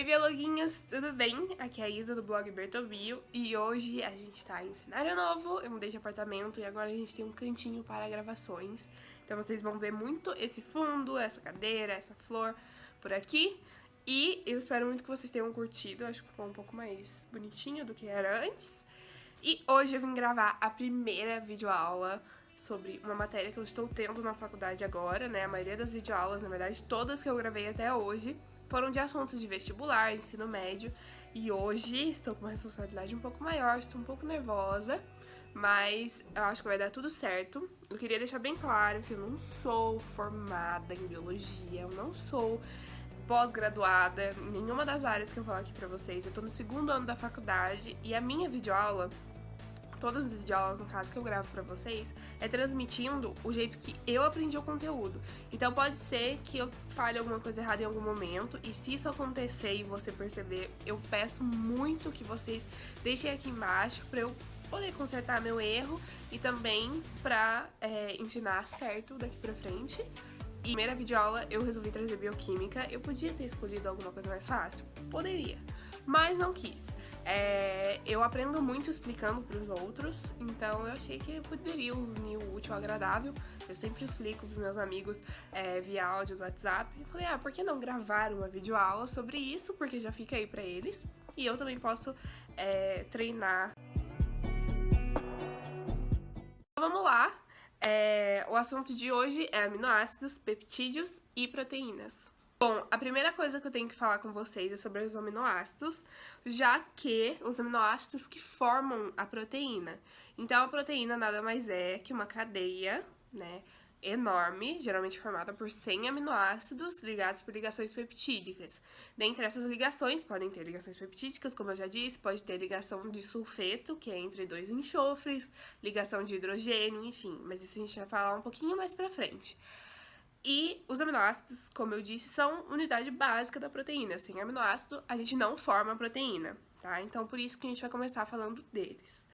biologuinhos, tudo bem? Aqui é a Isa do blog Bertobio e hoje a gente tá em cenário novo, eu mudei de apartamento e agora a gente tem um cantinho para gravações. Então vocês vão ver muito esse fundo, essa cadeira, essa flor por aqui. E eu espero muito que vocês tenham curtido, acho que ficou um pouco mais bonitinho do que era antes. E hoje eu vim gravar a primeira videoaula sobre uma matéria que eu estou tendo na faculdade agora, né? A maioria das videoaulas, na verdade, todas que eu gravei até hoje, foram de assuntos de vestibular, ensino médio, e hoje estou com uma responsabilidade um pouco maior, estou um pouco nervosa, mas eu acho que vai dar tudo certo. Eu queria deixar bem claro que eu não sou formada em biologia, eu não sou pós-graduada em nenhuma das áreas que eu vou falar aqui pra vocês. Eu tô no segundo ano da faculdade e a minha videoaula, todas as videoaulas, no caso, que eu gravo pra vocês, é transmitindo o jeito que eu aprendi o conteúdo. Então pode ser que eu fale alguma coisa errada em algum momento, e se isso acontecer e você perceber, eu peço muito que vocês deixem aqui embaixo pra eu poder consertar meu erro e também pra ensinar certo daqui pra frente. E na primeira videoaula eu resolvi trazer bioquímica. Eu podia ter escolhido alguma coisa mais fácil? Poderia, mas não quis. Eu aprendo muito explicando para os outros, então eu achei que eu poderia unir o útil ao agradável. Eu sempre explico para meus amigos via áudio do WhatsApp. E falei, por que não gravar uma videoaula sobre isso? Porque já fica aí para eles. E eu também posso treinar. Então vamos lá. O assunto de hoje é aminoácidos, peptídeos e proteínas. Bom, a primeira coisa que eu tenho que falar com vocês é sobre os aminoácidos, já que os aminoácidos que formam a proteína. Então, a proteína nada mais é que uma cadeia, né, enorme, geralmente formada por 100 aminoácidos ligados por ligações peptídicas. Dentre essas ligações, podem ter ligações peptídicas, como eu já disse, pode ter ligação de sulfeto, que é entre dois enxofres, ligação de hidrogênio, enfim, mas isso a gente vai falar um pouquinho mais pra frente. E os aminoácidos, como eu disse, são unidade básica da proteína. Sem aminoácido, a gente não forma a proteína, tá? Então, por isso que a gente vai começar falando deles.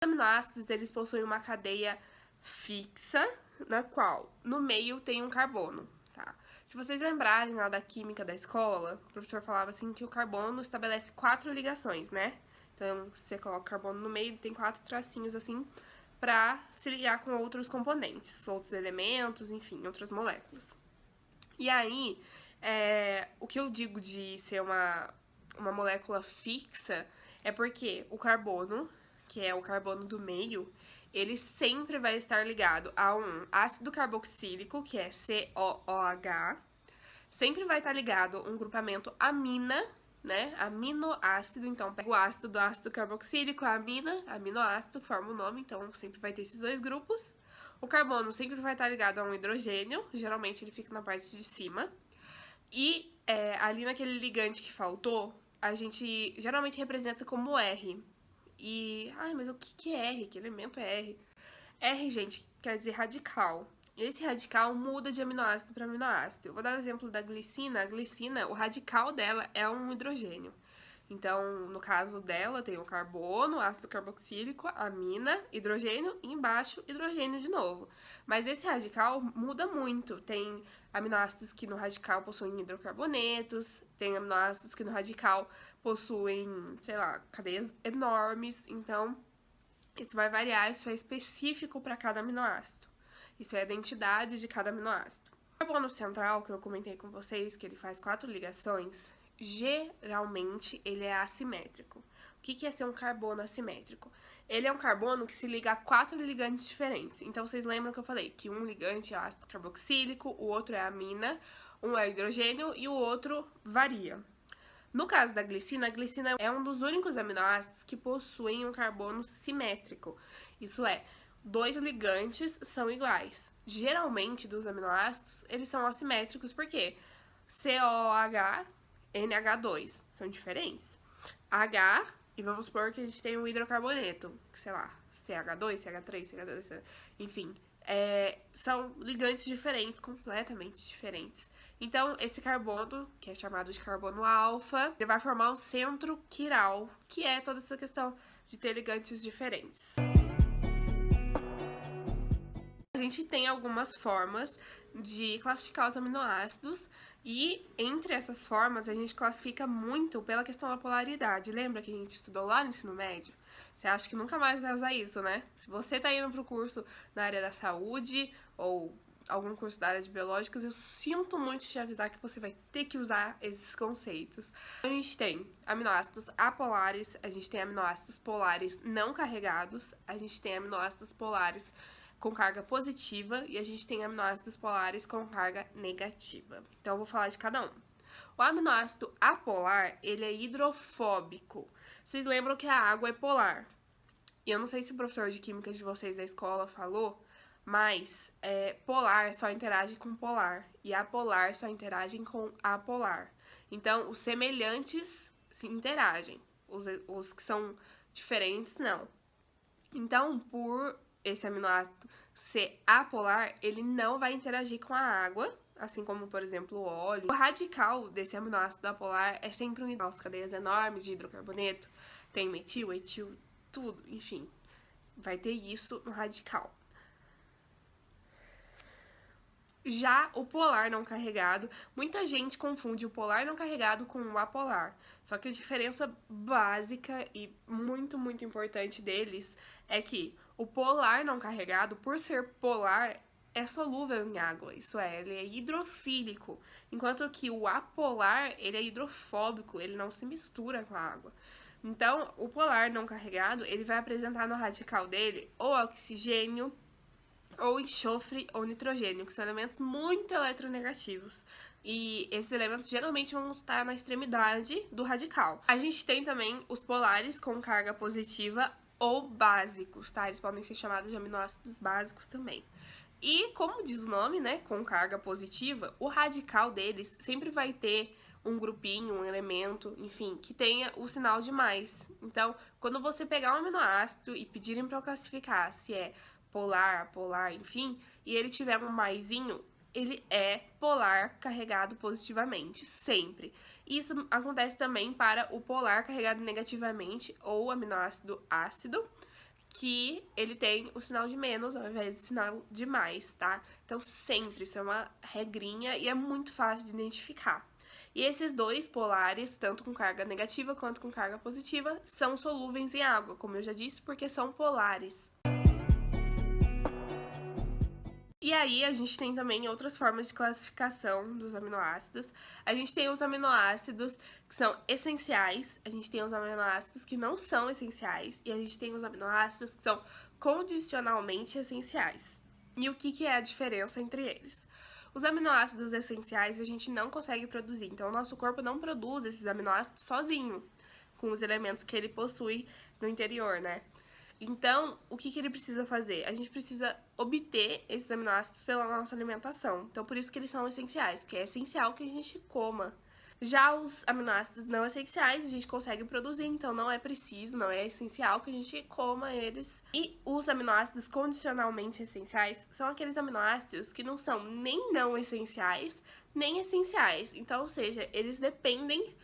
Os aminoácidos, eles possuem uma cadeia fixa, na qual, no meio, tem um carbono, tá? Se vocês lembrarem lá da química da escola, o professor falava assim que o carbono estabelece 4 ligações, né? Então, você coloca o carbono no meio, tem 4 tracinhos assim, para se ligar com outros componentes, outros elementos, enfim, outras moléculas. E aí, o que eu digo de ser uma molécula fixa é porque o carbono, que é o carbono do meio, ele sempre vai estar ligado a um ácido carboxílico, que é COOH, sempre vai estar ligado a um grupamento amina, né, aminoácido. Então pega o ácido do ácido carboxílico, a amina, aminoácido, forma o nome, então sempre vai ter esses dois grupos. O carbono sempre vai estar ligado a um hidrogênio, geralmente ele fica na parte de cima. E ali naquele ligante que faltou, a gente geralmente representa como R. E, mas o que é R? Que elemento é R? R, gente, quer dizer radical. Esse radical muda de aminoácido para aminoácido. Eu vou dar o exemplo da glicina. A glicina, o radical dela é um hidrogênio. Então, no caso dela, tem o carbono, ácido carboxílico, amina, hidrogênio e embaixo hidrogênio de novo. Mas esse radical muda muito. Tem aminoácidos que no radical possuem hidrocarbonetos, tem aminoácidos que no radical possuem, sei lá, cadeias enormes. Então, isso vai variar, isso é específico para cada aminoácido. Isso é a identidade de cada aminoácido. O carbono central, que eu comentei com vocês, que ele faz 4 ligações, geralmente ele é assimétrico. O que é ser um carbono assimétrico? Ele é um carbono que se liga a 4 ligantes diferentes. Então, vocês lembram que eu falei que um ligante é ácido carboxílico, o outro é amina, um é hidrogênio e o outro varia. No caso da glicina, a glicina é um dos únicos aminoácidos que possuem um carbono simétrico. Isso é, 2 ligantes são iguais. Geralmente, dos aminoácidos, eles são assimétricos, porque COOH, NH2 são diferentes. H, e vamos supor que a gente tem um hidrocarboneto, sei lá, CH2, CH3, CH2, enfim, são ligantes diferentes, completamente diferentes. Então, esse carbono, que é chamado de carbono alfa, ele vai formar um centro quiral, que é toda essa questão de ter ligantes diferentes. A gente tem algumas formas de classificar os aminoácidos e entre essas formas a gente classifica muito pela questão da polaridade. Lembra que a gente estudou lá no ensino médio? Você acha que nunca mais vai usar isso, né? Se você tá indo pro curso na área da saúde ou algum curso da área de biológicas, eu sinto muito te avisar que você vai ter que usar esses conceitos. A gente tem aminoácidos apolares, a gente tem aminoácidos polares não carregados, a gente tem aminoácidos polares com carga positiva e a gente tem aminoácidos polares com carga negativa. Então eu vou falar de cada um. O aminoácido apolar, ele é hidrofóbico. Vocês lembram que a água é polar? E eu não sei se o professor de química de vocês da escola falou, mas polar só interage com polar e apolar só interagem com apolar. Então, os semelhantes se interagem, os que são diferentes, não. Então, por esse aminoácido ser apolar, ele não vai interagir com a água, assim como, por exemplo, o óleo. O radical desse aminoácido apolar é sempre as cadeias enormes de hidrocarboneto, tem metil, etil, tudo, enfim, vai ter isso no radical. Já o polar não carregado, muita gente confunde o polar não carregado com o apolar. Só que a diferença básica e muito, muito importante deles é que o polar não carregado, por ser polar, é solúvel em água. Isso é, ele é hidrofílico. Enquanto que o apolar, ele é hidrofóbico, ele não se mistura com a água. Então, o polar não carregado, ele vai apresentar no radical dele ou oxigênio, ou enxofre ou nitrogênio, que são elementos muito eletronegativos. E esses elementos geralmente vão estar na extremidade do radical. A gente tem também os polares com carga positiva ou básicos, tá? Eles podem ser chamados de aminoácidos básicos também. E, como diz o nome, né, com carga positiva, o radical deles sempre vai ter um grupinho, um elemento, enfim, que tenha o sinal de mais. Então, quando você pegar um aminoácido e pedirem para eu classificar se é polar, apolar, enfim, e ele tiver um maisinho, ele é polar carregado positivamente, sempre. Isso acontece também para o polar carregado negativamente, ou aminoácido ácido, que ele tem o sinal de menos ao invés do sinal de mais, tá? Então, sempre, isso é uma regrinha e é muito fácil de identificar. E esses dois polares, tanto com carga negativa quanto com carga positiva, são solúveis em água, como eu já disse, porque são polares. E aí, a gente tem também outras formas de classificação dos aminoácidos. A gente tem os aminoácidos que são essenciais, a gente tem os aminoácidos que não são essenciais, e a gente tem os aminoácidos que são condicionalmente essenciais. E o que é a diferença entre eles? Os aminoácidos essenciais a gente não consegue produzir, então o nosso corpo não produz esses aminoácidos sozinho, com os elementos que ele possui no interior, né? Então, o que ele precisa fazer? A gente precisa obter esses aminoácidos pela nossa alimentação. Então, por isso que eles são essenciais, porque é essencial que a gente coma. Já os aminoácidos não essenciais, a gente consegue produzir, então não é preciso, não é essencial que a gente coma eles. E os aminoácidos condicionalmente essenciais são aqueles aminoácidos que não são nem não essenciais, nem essenciais. Então, ou seja, eles dependem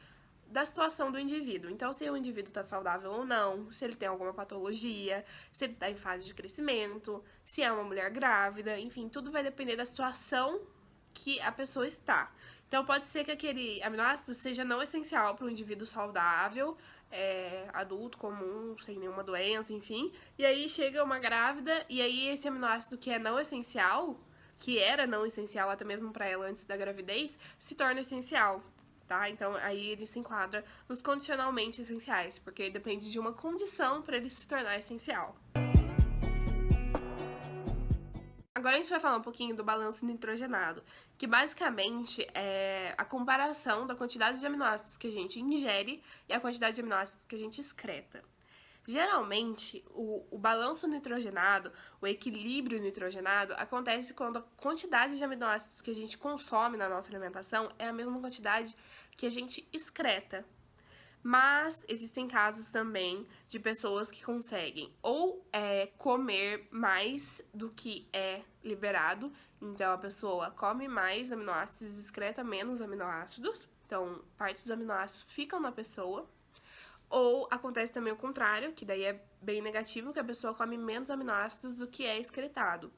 da situação do indivíduo. Então, se o indivíduo está saudável ou não, se ele tem alguma patologia, se ele está em fase de crescimento, se é uma mulher grávida, enfim, tudo vai depender da situação que a pessoa está. Então, pode ser que aquele aminoácido seja não essencial para um indivíduo saudável, adulto, comum, sem nenhuma doença, enfim, e aí chega uma grávida, e aí esse aminoácido que é não essencial, que era não essencial até mesmo para ela antes da gravidez, se torna essencial. Tá? Então, aí ele se enquadra nos condicionalmente essenciais, porque depende de uma condição para ele se tornar essencial. Agora a gente vai falar um pouquinho do balanço nitrogenado, que basicamente é a comparação da quantidade de aminoácidos que a gente ingere e a quantidade de aminoácidos que a gente excreta. Geralmente, o balanço nitrogenado, o equilíbrio nitrogenado, acontece quando a quantidade de aminoácidos que a gente consome na nossa alimentação é a mesma quantidade que a gente excreta. Mas existem casos também de pessoas que conseguem ou comer mais do que é liberado, então a pessoa come mais aminoácidos e excreta menos aminoácidos, então parte dos aminoácidos ficam na pessoa. Ou acontece também o contrário, que daí é bem negativo, que a pessoa come menos aminoácidos do que é excretado.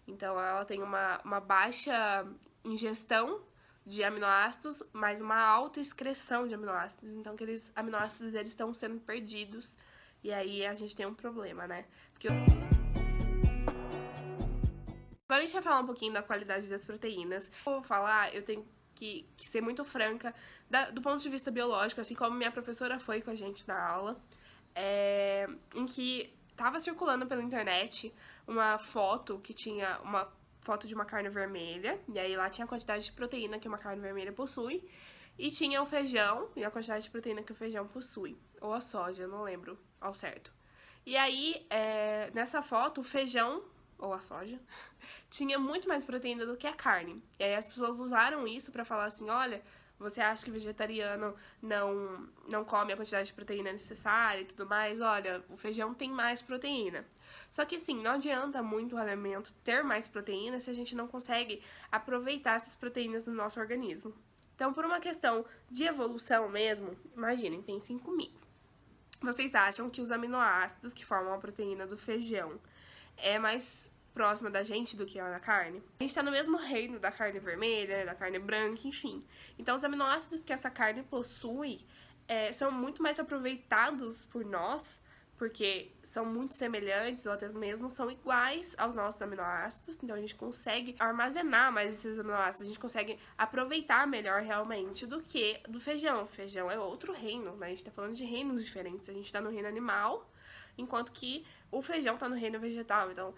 Então, ela tem uma baixa ingestão de aminoácidos, mas uma alta excreção de aminoácidos. Então, aqueles aminoácidos, eles estão sendo perdidos. E aí, a gente tem um problema, né? Agora a gente vai falar um pouquinho da qualidade das proteínas. Eu vou falar, eu tenho que ser muito franca, do ponto de vista biológico, assim como minha professora foi com a gente na aula, em que tava circulando pela internet uma foto que tinha uma foto de uma carne vermelha, e aí lá tinha a quantidade de proteína que uma carne vermelha possui, e tinha o feijão e a quantidade de proteína que o feijão possui, ou a soja, eu não lembro ao certo. E aí, nessa foto, o feijão, ou a soja, tinha muito mais proteína do que a carne. E aí as pessoas usaram isso pra falar assim, olha, você acha que vegetariano não come a quantidade de proteína necessária e tudo mais? Olha, o feijão tem mais proteína. Só que assim, não adianta muito o alimento ter mais proteína se a gente não consegue aproveitar essas proteínas no nosso organismo. Então, por uma questão de evolução mesmo, imaginem, pensem comigo. Vocês acham que os aminoácidos que formam a proteína do feijão é mais próxima da gente do que a da carne? A gente tá no mesmo reino da carne vermelha, da carne branca, enfim. Então, os aminoácidos que essa carne possui são muito mais aproveitados por nós, porque são muito semelhantes ou até mesmo são iguais aos nossos aminoácidos. Então, a gente consegue armazenar mais esses aminoácidos, a gente consegue aproveitar melhor realmente do que do feijão. O feijão é outro reino, né? A gente tá falando de reinos diferentes. A gente tá no reino animal, enquanto que o feijão tá no reino vegetal. Então,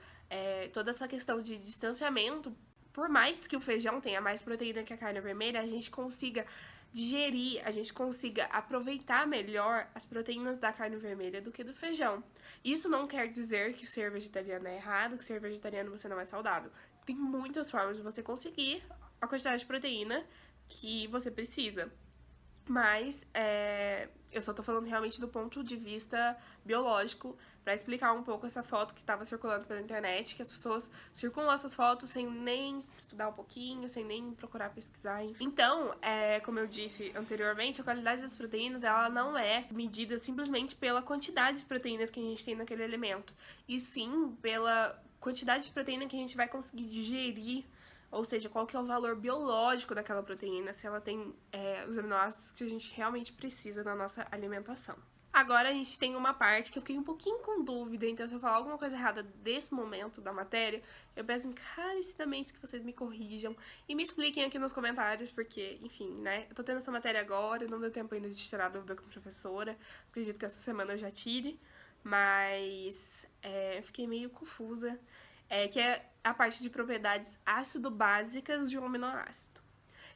toda essa questão de distanciamento, por mais que o feijão tenha mais proteína que a carne vermelha, a gente consiga digerir, a gente consiga aproveitar melhor as proteínas da carne vermelha do que do feijão. Isso não quer dizer que ser vegetariano é errado, que ser vegetariano você não é saudável. Tem muitas formas de você conseguir a quantidade de proteína que você precisa. Mas eu só tô falando realmente do ponto de vista biológico, pra explicar um pouco essa foto que tava circulando pela internet, que as pessoas circulam essas fotos sem nem estudar um pouquinho, sem nem procurar pesquisar, enfim. Então, como eu disse anteriormente, a qualidade das proteínas, ela não é medida simplesmente pela quantidade de proteínas que a gente tem naquele alimento, e sim pela quantidade de proteína que a gente vai conseguir digerir. Ou seja, qual que é o valor biológico daquela proteína, se ela tem os aminoácidos que a gente realmente precisa na nossa alimentação. Agora a gente tem uma parte que eu fiquei um pouquinho com dúvida, então se eu falar alguma coisa errada desse momento da matéria, eu peço encarecidamente que vocês me corrijam e me expliquem aqui nos comentários, porque, enfim, né, eu tô tendo essa matéria agora, não deu tempo ainda de tirar dúvida com a professora, acredito que essa semana eu já tire, mas eu fiquei meio confusa. Que é a parte de propriedades ácido-básicas de um aminoácido.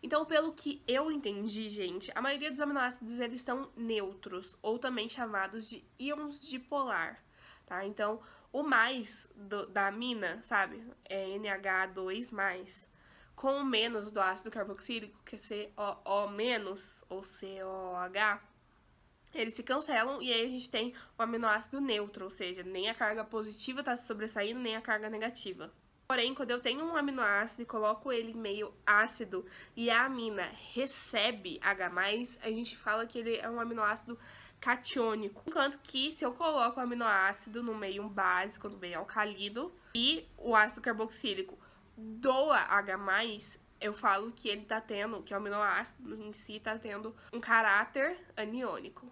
Então, pelo que eu entendi, gente, a maioria dos aminoácidos, eles são neutros, ou também chamados de íons dipolar, tá? Então, o mais da amina, sabe, é NH2+, com o menos do ácido carboxílico, que é COO-, ou COH, eles se cancelam e aí a gente tem o aminoácido neutro, ou seja, nem a carga positiva está se sobressaindo, nem a carga negativa. Porém, quando eu tenho um aminoácido e coloco ele meio ácido e a amina recebe H+, a gente fala que ele é um aminoácido catiônico. Enquanto que se eu coloco o aminoácido no meio básico, no meio alcalido, e o ácido carboxílico doa H+, eu falo que ele tá tendo, que o aminoácido em si tá tendo um caráter aniônico.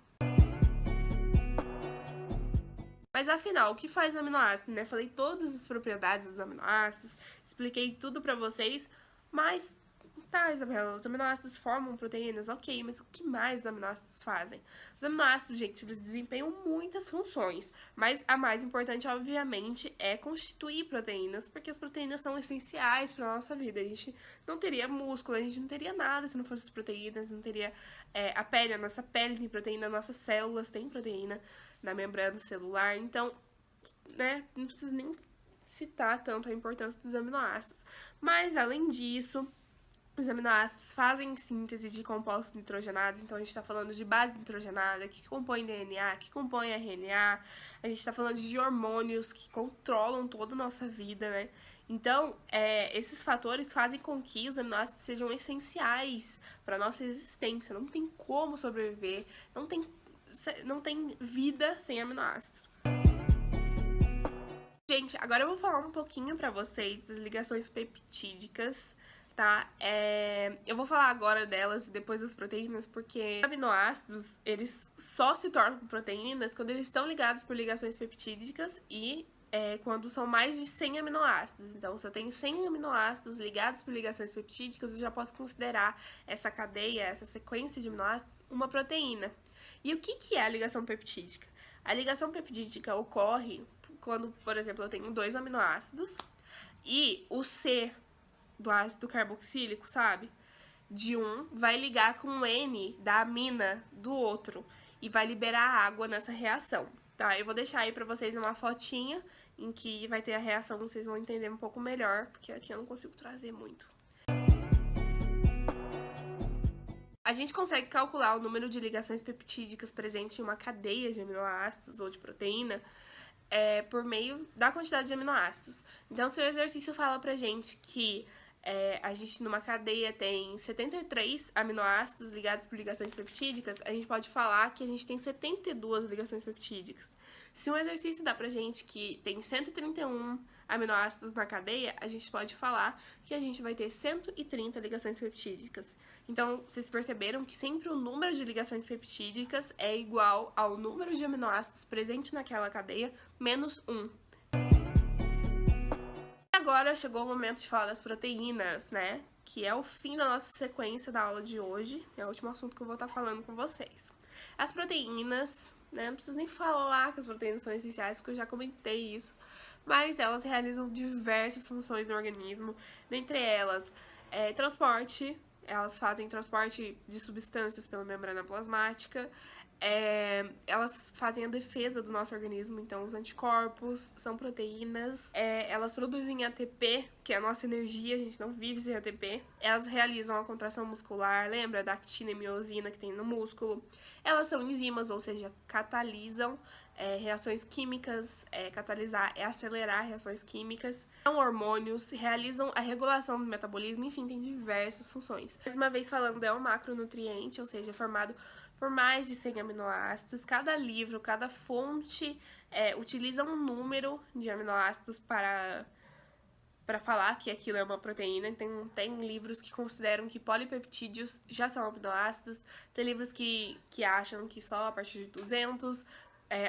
Mas afinal, o que faz aminoácido, né? Falei todas as propriedades dos aminoácidos, expliquei tudo pra vocês, mas tá, Isabela, os aminoácidos formam proteínas, ok, mas o que mais os aminoácidos fazem? Os aminoácidos, gente, eles desempenham muitas funções, mas a mais importante, obviamente, é constituir proteínas, porque as proteínas são essenciais para a nossa vida. A gente não teria músculo, a gente não teria nada se não fosse as proteínas, não teria a pele, a nossa pele tem proteína, nossas células têm proteína na membrana celular, então, né, não preciso nem citar tanto a importância dos aminoácidos. Mas, além disso, os aminoácidos fazem síntese de compostos nitrogenados, então a gente está falando de base nitrogenada, que compõe DNA, que compõe RNA, a gente está falando de hormônios que controlam toda a nossa vida, né? Então, esses fatores fazem com que os aminoácidos sejam essenciais para a nossa existência. Não tem como sobreviver, não tem vida sem aminoácidos. Gente, agora eu vou falar um pouquinho pra vocês das ligações peptídicas, tá? Eu vou falar agora delas e depois das proteínas, porque aminoácidos, eles só se tornam proteínas quando eles estão ligados por ligações peptídicas e quando são mais de 100 aminoácidos. Então, se eu tenho 100 aminoácidos ligados por ligações peptídicas, eu já posso considerar essa cadeia, essa sequência de aminoácidos, uma proteína. E o que é a ligação peptídica? A ligação peptídica ocorre quando, por exemplo, eu tenho 2 aminoácidos e o C do ácido carboxílico, sabe? De um vai ligar com o N da amina do outro e vai liberar água nessa reação, tá? Eu vou deixar aí pra vocês uma fotinha em que vai ter a reação, vocês vão entender um pouco melhor, porque aqui eu não consigo trazer muito. A gente consegue calcular o número de ligações peptídicas presente em uma cadeia de aminoácidos ou de proteína por meio da quantidade de aminoácidos. Então, se o exercício fala pra gente que a gente numa cadeia tem 73 aminoácidos ligados por ligações peptídicas, a gente pode falar que a gente tem 72 ligações peptídicas. Se um exercício dá pra gente que tem 131 aminoácidos na cadeia, a gente pode falar que a gente vai ter 130 ligações peptídicas. Então, vocês perceberam que sempre o número de ligações peptídicas é igual ao número de aminoácidos presente naquela cadeia menos 1. Agora chegou o momento de falar das proteínas, né? Que é o fim da nossa sequência da aula de hoje. É o último assunto que eu vou estar falando com vocês. As proteínas, né? Não preciso nem falar que as proteínas são essenciais, porque eu já comentei isso. Mas elas realizam diversas funções no organismo. Dentre elas, transporte. Elas fazem transporte de substâncias pela membrana plasmática. Elas fazem a defesa do nosso organismo, então os anticorpos são proteínas. Elas produzem ATP, que é a nossa energia, a gente não vive sem ATP. Elas realizam a contração muscular, lembra da actina e miosina que tem no músculo? Elas são enzimas, ou seja, catalisam reações químicas. Catalisar é acelerar reações químicas. São hormônios, realizam a regulação do metabolismo, enfim, tem diversas funções. Mais uma vez falando, é um macronutriente, ou seja, é formado por mais de 100 aminoácidos. Cada livro, cada fonte utiliza um número de aminoácidos para falar que aquilo é uma proteína. Então, tem livros que consideram que polipeptídeos já são aminoácidos, tem livros que acham que só a partir de 200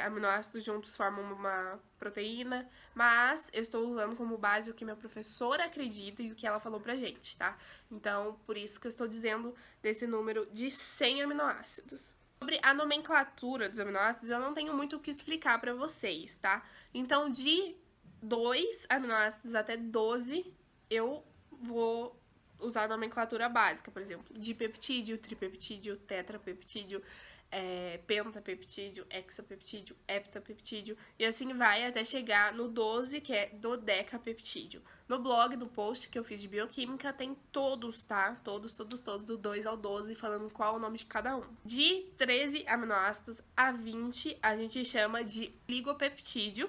aminoácidos juntos formam uma proteína, mas eu estou usando como base o que minha professora acredita e o que ela falou pra gente, tá? Então, por isso que eu estou dizendo desse número de 100 aminoácidos. Sobre a nomenclatura dos aminoácidos, eu não tenho muito o que explicar pra vocês, tá? Então, de 2 aminoácidos até 12, eu vou usar a nomenclatura básica, por exemplo, dipeptídeo, tripeptídeo, tetrapeptídeo, pentapeptídeo, hexapeptídeo, heptapeptídeo, e assim vai até chegar no 12, que é dodecapeptídeo. No blog, no post que eu fiz de bioquímica, tem todos, tá? Todos, do 2 ao 12, falando qual é o nome de cada um. De 13 aminoácidos a 20, a gente chama de oligopeptídeo.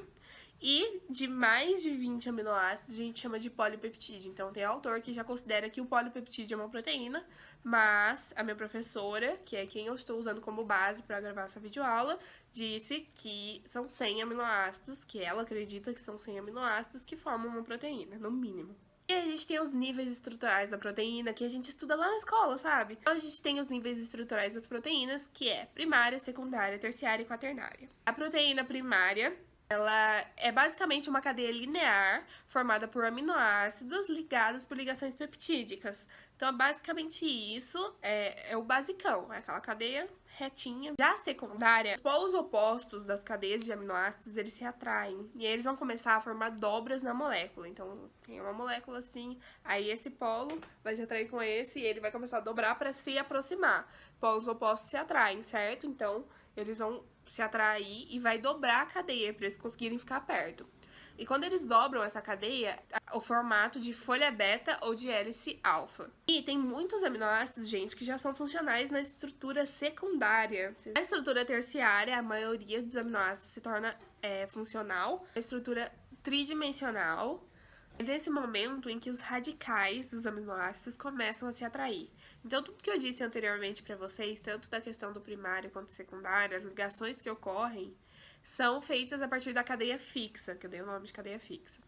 E de mais de 20 aminoácidos, a gente chama de polipeptídeo. Então, tem autor que já considera que o polipeptídeo é uma proteína, mas a minha professora, que é quem eu estou usando como base para gravar essa videoaula, disse que são 100 aminoácidos, que ela acredita que são 100 aminoácidos que formam uma proteína, no mínimo. E a gente tem os níveis estruturais da proteína, que a gente estuda lá na escola, sabe? Então, a gente tem os níveis estruturais das proteínas, que é primária, secundária, terciária e quaternária. A proteína primária, ela é basicamente uma cadeia linear formada por aminoácidos ligados por ligações peptídicas. Então, basicamente isso é o basicão, é aquela cadeia retinha. Já a secundária, os polos opostos das cadeias de aminoácidos, eles se atraem. E aí eles vão começar a formar dobras na molécula. Então, tem uma molécula assim, aí esse polo vai se atrair com esse e ele vai começar a dobrar para se aproximar. Polos opostos se atraem, certo? Então, eles vão se atrair e vai dobrar a cadeia para eles conseguirem ficar perto. E quando eles dobram essa cadeia, o formato de folha beta ou de hélice alfa. E tem muitos aminoácidos, gente, que já são funcionais na estrutura secundária. Na estrutura terciária, a maioria dos aminoácidos se torna funcional. Na estrutura tridimensional, é nesse momento em que os radicais dos aminoácidos começam a se atrair. Então, tudo que eu disse anteriormente para vocês, tanto da questão do primário quanto do secundário, as ligações que ocorrem, são feitas a partir da cadeia fixa, que eu dei o nome de cadeia fixa.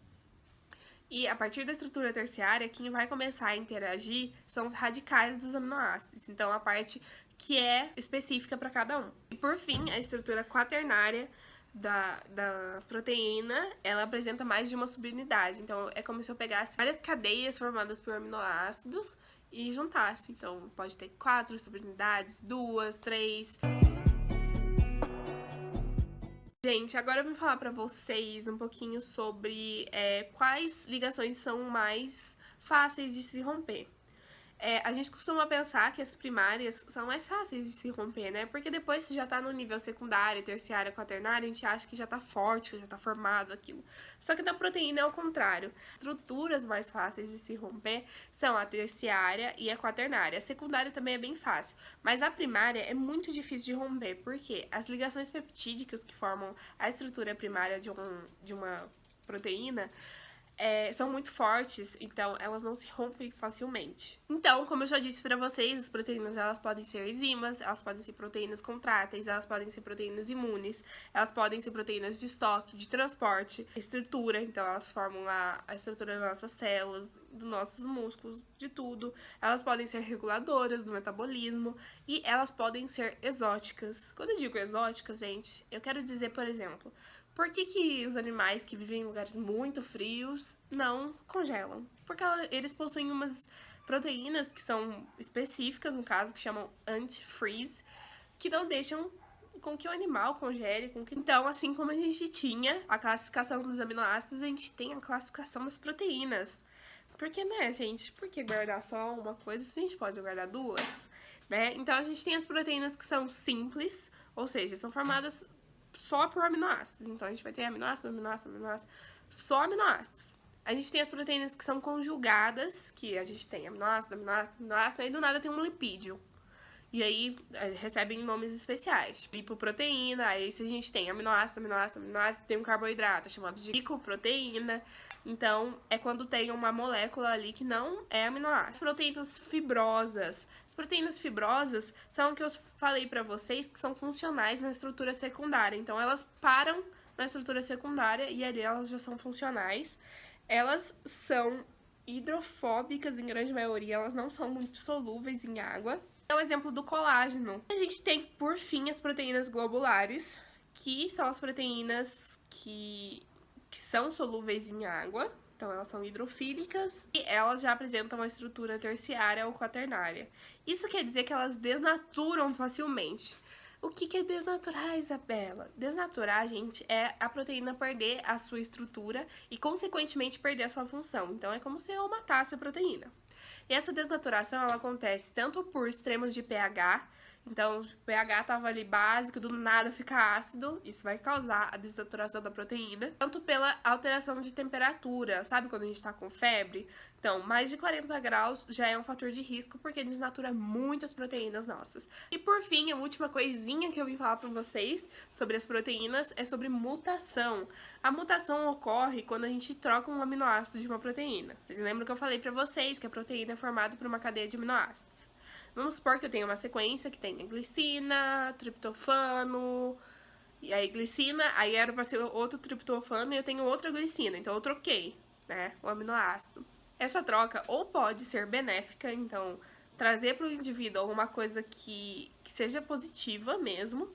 E a partir da estrutura terciária, quem vai começar a interagir são os radicais dos aminoácidos. Então, a parte que é específica para cada um. E por fim, a estrutura quaternária da proteína, ela apresenta mais de uma subunidade. Então, é como se eu pegasse várias cadeias formadas por aminoácidos e juntasse. Então, pode ter 4 subunidades, 2, 3... Gente, agora eu vim falar pra vocês um pouquinho sobre quais ligações são mais fáceis de se romper. A gente costuma pensar que as primárias são mais fáceis de se romper, né? Porque depois que já tá no nível secundário, terciário, quaternário, a gente acha que já tá forte, que já tá formado aquilo. Só que na proteína é o contrário. Estruturas mais fáceis de se romper são a terciária e a quaternária. A secundária também é bem fácil, mas a primária é muito difícil de romper, porque as ligações peptídicas que formam a estrutura primária de uma proteína são muito fortes, então elas não se rompem facilmente. Então, como eu já disse pra vocês, as proteínas elas podem ser enzimas, elas podem ser proteínas contráteis, elas podem ser proteínas imunes, elas podem ser proteínas de estoque, de transporte, estrutura, então elas formam a estrutura das nossas células, dos nossos músculos, de tudo. Elas podem ser reguladoras do metabolismo e elas podem ser exóticas. Quando eu digo exóticas, gente, eu quero dizer, por exemplo, por que os animais que vivem em lugares muito frios não congelam? Porque eles possuem umas proteínas que são específicas, no caso, que chamam anti-freeze, que não deixam com que o animal congele. Então, assim como a gente tinha a classificação dos aminoácidos, a gente tem a classificação das proteínas. Porque, né, gente? Por que guardar só uma coisa se a gente pode guardar duas? Né? Então, a gente tem as proteínas que são simples, ou seja, são formadas só por aminoácidos. Então, a gente vai ter aminoácido, aminoácido, aminoácido, só aminoácidos. A gente tem as proteínas que são conjugadas, que a gente tem aminoácido, aminoácido, aminoácido, aí do nada tem um lipídio. E aí, recebem nomes especiais, tipo lipoproteína, aí se a gente tem aminoácido, aminoácido, aminoácido, tem um carboidrato chamado de glicoproteína. Então, é quando tem uma molécula ali que não é aminoácido. As proteínas fibrosas. As proteínas fibrosas são o que eu falei pra vocês, que são funcionais na estrutura secundária. Então, elas param na estrutura secundária e ali elas já são funcionais. Elas são hidrofóbicas em grande maioria, elas não são muito solúveis em água. É o exemplo do colágeno. A gente tem, por fim, as proteínas globulares, que são as proteínas que são solúveis em água. Então, elas são hidrofílicas e elas já apresentam uma estrutura terciária ou quaternária. Isso quer dizer que elas desnaturam facilmente. O que é desnaturar, Isabela? Desnaturar, gente, é a proteína perder a sua estrutura e, consequentemente, perder a sua função. Então, é como se eu matasse a proteína. E essa desnaturação, ela acontece tanto por extremos de pH, então o pH estava ali básico, do nada fica ácido, isso vai causar a desnaturação da proteína, tanto pela alteração de temperatura, sabe quando a gente tá com febre? Então, mais de 40 graus já é um fator de risco, porque desnatura muitas proteínas nossas. E por fim, a última coisinha que eu vim falar pra vocês sobre as proteínas é sobre mutação. A mutação ocorre quando a gente troca um aminoácido de uma proteína. Vocês lembram que eu falei pra vocês que a proteína é formada por uma cadeia de aminoácidos? Vamos supor que eu tenho uma sequência que tem a glicina, triptofano, e aí glicina, aí era pra ser outro triptofano e eu tenho outra glicina, então eu troquei, né, o aminoácido. Essa troca ou pode ser benéfica, então trazer para o indivíduo alguma coisa que seja positiva mesmo,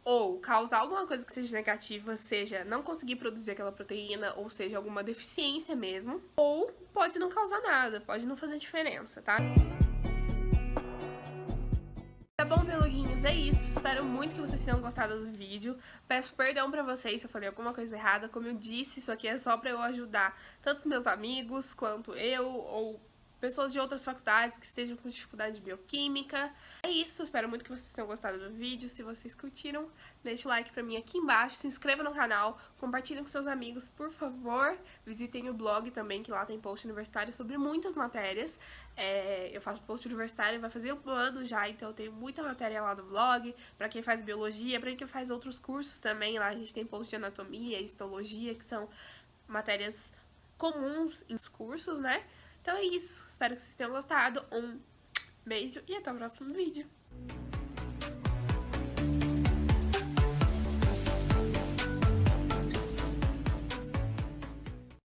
ou causar alguma coisa que seja negativa, seja não conseguir produzir aquela proteína, ou seja, alguma deficiência mesmo, ou pode não causar nada, pode não fazer diferença, tá? Tá bom, beluguinhos? É isso. Espero muito que vocês tenham gostado do vídeo. Peço perdão pra vocês se eu falei alguma coisa errada. Como eu disse, isso aqui é só pra eu ajudar tanto os meus amigos quanto eu, ou pessoas de outras faculdades que estejam com dificuldade de bioquímica. É isso, espero muito que vocês tenham gostado do vídeo. Se vocês curtiram, deixa o like pra mim aqui embaixo, se inscreva no canal, compartilhem com seus amigos, por favor. Visitem o blog também, que lá tem post universitário sobre muitas matérias. Eu faço post universitário, vai fazer um ano já, então eu tenho muita matéria lá no blog, pra quem faz biologia, pra quem faz outros cursos também. Lá a gente tem post de anatomia, histologia, que são matérias comuns em cursos, né? Então é isso, espero que vocês tenham gostado, um beijo e até o próximo vídeo.